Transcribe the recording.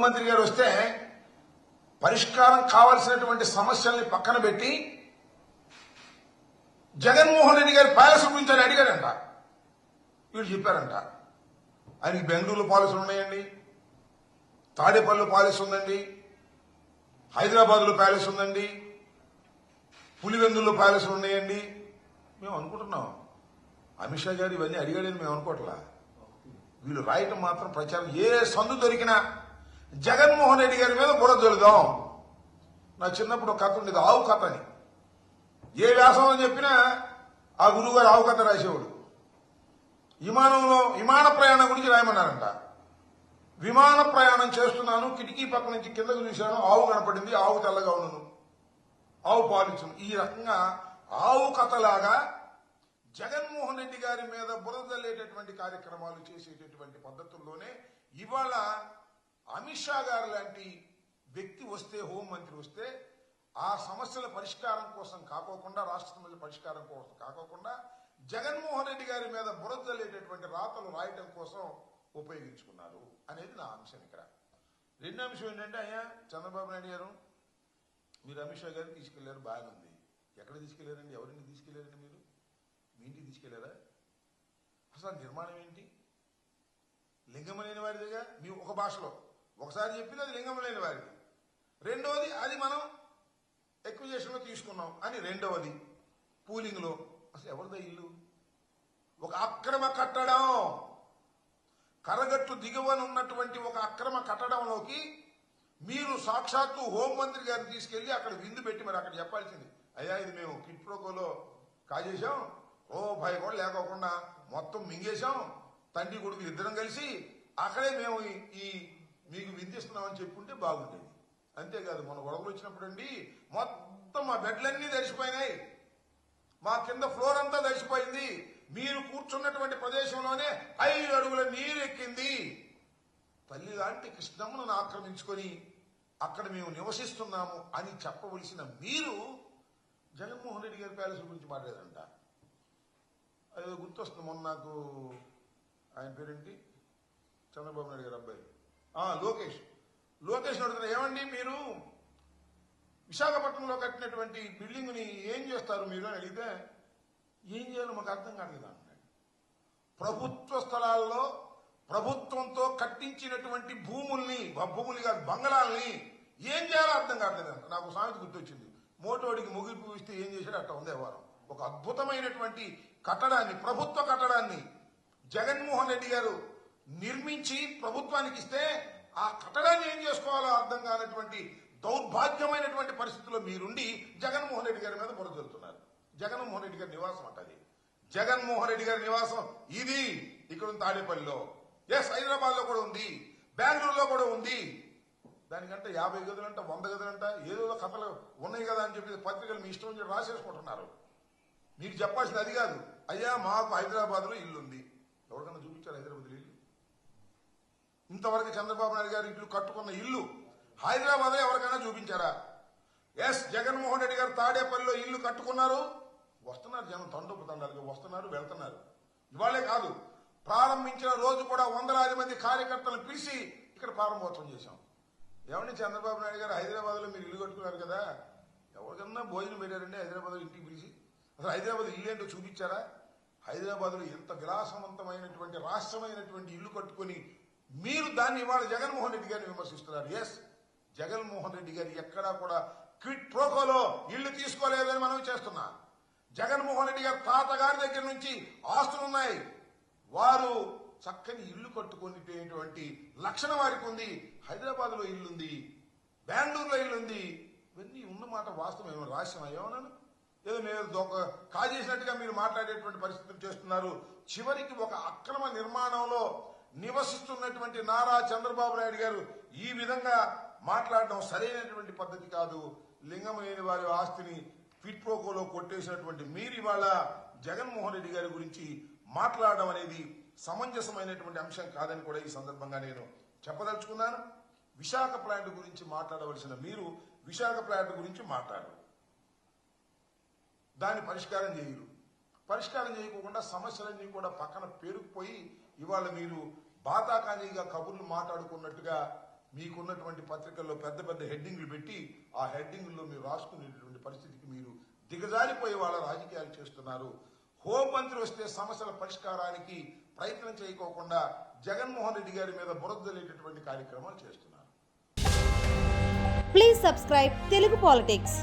హోంమంత్రి గారు వస్తే పరిష్కారం కావాల్సినటువంటి సమస్యల్ని పక్కన పెట్టి జగన్మోహన్ రెడ్డి గారి ప్యాలెస్ గురించి అని అడిగాడంట. వీళ్ళు చెప్పారంట ఆయనకి బెంగళూరులో పాలసీలు ఉన్నాయండి, తాడేపల్లిలో పాలసీ ఉందండి, హైదరాబాద్లో ప్యాలెస్ ఉందండి, పులివెందుల్లో ప్యాలెస్లు ఉన్నాయండి. మేము అనుకుంటున్నాం అమిత్ షా గారు ఇవన్నీ అడిగాడని మేము అనుకోవట్లా. వీళ్ళు రాయటం మాత్రం ప్రచారం ఏ సందు దొరికినా జగన్మోహన్ రెడ్డి గారి మీద బురద జల్లుదాం. నా చిన్నప్పుడు ఒక కథ ఉండేది, ఆవు కథ అని. ఏ వ్యాసం అని చెప్పినా ఆ గురువు గారు ఆవు కథ రాసేవాడు. విమాన ప్రయాణం గురించి రాయమన్నారంట. విమాన ప్రయాణం చేస్తున్నాను, కిటికీ పక్క నుంచి కిందకు చూశాను, ఆవు కనపడింది, ఆవు తెల్లగా ఉన్నాను, ఆవు పాలించను. ఈ రకంగా ఆవు కథలాగా జగన్మోహన్ రెడ్డి గారి మీద బురద జల్లేటటువంటి కార్యక్రమాలు చేసేటటువంటి పద్ధతుల్లోనే ఇవాళ అమిత్ షా గారు లాంటి వ్యక్తి వస్తే, హోంమంత్రి వస్తే, ఆ సమస్యల పరిష్కారం కోసం కాకోకుండా, రాష్ట్ర సమస్యల పరిష్కారం కోసం కాకోకుండా జగన్మోహన్ రెడ్డి గారి మీద బురద జల్లేటటువంటి రాతలు రాయటం కోసం ఉపయోగించుకున్నారు అనేది నా అంశం. ఇక్కడ రెండో అంశం ఏంటంటే, అయ్యా చంద్రబాబు నాయుడు గారు మీరు అమిత్ షా గారిని తీసుకెళ్లారు, బాగానే ఉంది. ఎక్కడ తీసుకెళ్లారండి? ఎవరిని తీసుకెళ్లారండి? మీరు మీ ఇంటికి తీసుకెళ్లారా? అసలు నిర్మాణం ఏంటి? లింగం లేని వారిదిగా మీ ఒక భాషలో ఒకసారి చెప్పింది అది లింగం లేని వారిది. రెండవది అది మనం ఎక్విజేషన్ లో తీసుకున్నాం అని రెండవది. పూలింగ్ లో అసలు ఎవరిదా ఇల్లు? ఒక అక్రమ కట్టడం, కరగట్టు దిగువన ఉన్నటువంటి ఒక అక్రమ కట్టడంలోకి మీరు సాక్షాత్తు హోంమంత్రి గారిని తీసుకెళ్లి అక్కడ విందు పెట్టి మరి అక్కడ చెప్పాల్సింది, అయ్యా ఇది మేము కిట్ ప్రోకోలో కాజేశాం, రూపాయి కూడా లేకోకుండా మొత్తం మింగేశాం, తండ్రి కొడుకు ఇద్దరం కలిసి అక్కడే మేము ఈ మీకు విందిస్తున్నామని చెప్పుంటే బాగుండేది. అంతేకాదు మన గొడవలు వచ్చినప్పుడు అండి మొత్తం మా బెడ్లన్నీ తడిసిపోయినాయి, మా కింద ఫ్లోర్ అంతా తడిసిపోయింది, మీరు కూర్చున్నటువంటి ప్రదేశంలోనే 5 అడుగుల నీరు ఎక్కింది, తల్లి లాంటి కృష్ణమ్మను ఆక్రమించుకొని అక్కడ మేము నివసిస్తున్నాము అని చెప్పవలసిన మీరు జగన్మోహన్ రెడ్డి గారి ప్యాలెస్ గురించి మాట్లాడారంట. అది గుర్తొస్తుంది, మొన్న నాకు ఆయన పేరేంటి, చంద్రబాబు నాయుడు గారు అబ్బాయి లోకేష్ అడుగుతున్నారు, ఏమండి మీరు విశాఖపట్నంలో కట్టినటువంటి బిల్డింగ్ ని ఏం చేస్తారు మీరు అని అడిగితే, ఏం చేయాలో మాకు అర్థం కాలేదు అన్నాడు. ప్రభుత్వ స్థలాల్లో ప్రభుత్వంతో కట్టించినటువంటి భూములు కాదు బంగళాలని ఏం చేయాలో అర్థం కావట్లేదంట. నాకు సామెత గుర్తొచ్చింది, మోటోడికి ముగింపు ఇస్తే ఏం చేశాడు అట్ట ఉంది వారం. ఒక అద్భుతమైనటువంటి కట్టడాన్ని, ప్రభుత్వ కట్టడాన్ని జగన్మోహన్ రెడ్డి గారు నిర్మించి ప్రభుత్వానికి ఇస్తే ఆ కట్టడాన్ని ఏం చేసుకోవాలో అర్థం కానటువంటి దౌర్భాగ్యమైనటువంటి పరిస్థితుల్లో మీరుండి జగన్మోహన్ రెడ్డి గారి మీద బురద జల్లుతున్నారు. జగన్మోహన్ రెడ్డి గారి నివాసం అంటది, జగన్మోహన్ రెడ్డి గారి నివాసం ఇది ఇక్కడ ఉంది తాడేపల్లిలో, హైదరాబాద్ లో కూడా ఉంది, బెంగళూరులో కూడా ఉంది. దానికంటే 50 గదులంట 100 గదులంట ఏదో కథలు ఉన్నాయి కదా అని చెప్పి పత్రికలు మీ ఇష్టం వచ్చి రాసేసుకుంటున్నారు. మీకు చెప్పాల్సింది అది కాదు. అయ్యా మాకు హైదరాబాద్ లో ఇల్లు ఉంది, ఎవరికన్నా చూపించారు హైదరాబాద్ లో ఇల్లు? ఇంతవరకు చంద్రబాబు నాయుడు గారు ఇల్లు కట్టుకున్న ఇల్లు హైదరాబాద్ లో ఎవరికైనా చూపించారా? జగన్మోహన్ రెడ్డి గారు తాడేపల్లిలో ఇల్లు కట్టుకున్నారు, వస్తున్నారు జనం, తండోపతండాలుగా వస్తున్నారు, వెళ్తున్నారు. ఇవాళే కాదు, ప్రారంభించిన రోజు కూడా వందలాది మంది కార్యకర్తలను పిలిచి ఇక్కడ ప్రారంభోత్సవం చేశాం. ఏమండి చంద్రబాబు నాయుడు గారు హైదరాబాద్ లో మీరు ఇల్లు కట్టుకున్నారు కదా, ఎవరికన్నా భోజనం పెట్టారండి హైదరాబాద్ లో ఇంటికి పిలిచి? అసలు హైదరాబాద్ ఇల్లు ఏంటో చూపించారా? హైదరాబాద్ లో ఎంత విలాసవంతమైనటువంటి రాష్ట్రమైనటువంటి ఇల్లు కట్టుకుని మీరు దాన్ని ఇవాళ జగన్మోహన్ రెడ్డి గారిని విమర్శిస్తున్నారు. జగన్మోహన్ రెడ్డి గారు ఎక్కడా కూడా క్విట్ ప్రోకోలో ఇల్లు తీసుకోలేదని మనం చేస్తున్నా. జగన్మోహన్ రెడ్డి గారు తాతగారి దగ్గర నుంచి ఆస్తులున్నాయి, వారు చక్కని ఇల్లు కట్టుకునేటువంటి లక్షణం వారికి ఉంది. హైదరాబాద్ లో ఇల్లుంది, బెంగళూరులో ఇల్లుంది, ఇవన్నీ ఉన్నమాట వాస్తవం. ఏమో రహస్యం అయ్యేమన్నాను, ఏదో మేము కాజేసినట్టుగా మీరు మాట్లాడేటువంటి పరిస్థితులు చేస్తున్నారు. చివరికి ఒక అక్రమ నిర్మాణంలో నివసిస్తున్నటువంటి నారా చంద్రబాబు నాయుడు గారు ఈ విధంగా మాట్లాడడం సరైనటువంటి పద్ధతి కాదు. లింగం లేని వారి ఆస్తిని క్విట్ ప్రోకోలో కొట్టేసినటువంటి మీరు ఇవాళ జగన్మోహన్ రెడ్డి గారి గురించి మాట్లాడడం అనేది సమంజసమైనటువంటి అంశం కాదని కూడా ఈ సందర్భంగా నేను చెప్పదలుచుకున్నాను. విశాఖ ప్లాంట్ గురించి మాట్లాడవలసిన మీరు విశాఖ ప్లాంట్ గురించి మాట్లాడరు, దాన్ని పరిష్కారం చేయరు. పరిష్కారం చేయకుండా సమస్యలన్నీ కూడా పక్కన పేరుకుపోయి ఇవాళ మీరు బాతాకానీగా కబుర్లు మాట్లాడుకున్నట్టుగా మీకున్నటువంటి పత్రికల్లో పెద్ద పెద్ద హెడ్డింగ్లు పెట్టి ఆ హెడ్డింగ్లో మీరు రాసుకునేటటువంటి పరిస్థితికి మీరు దిగజారిపోయే వాళ్ళ రాజకీయాలు చేస్తున్నారు. హోంమంత్రి వస్తే సమస్యల పరిష్కారానికి ప్రయత్నం చేయకోకుండా జగన్మోహన్ రెడ్డి గారి మీద బురదలేటటువంటి కార్యక్రమాలు చేస్తున్నారు. Please subscribe Telugu politics.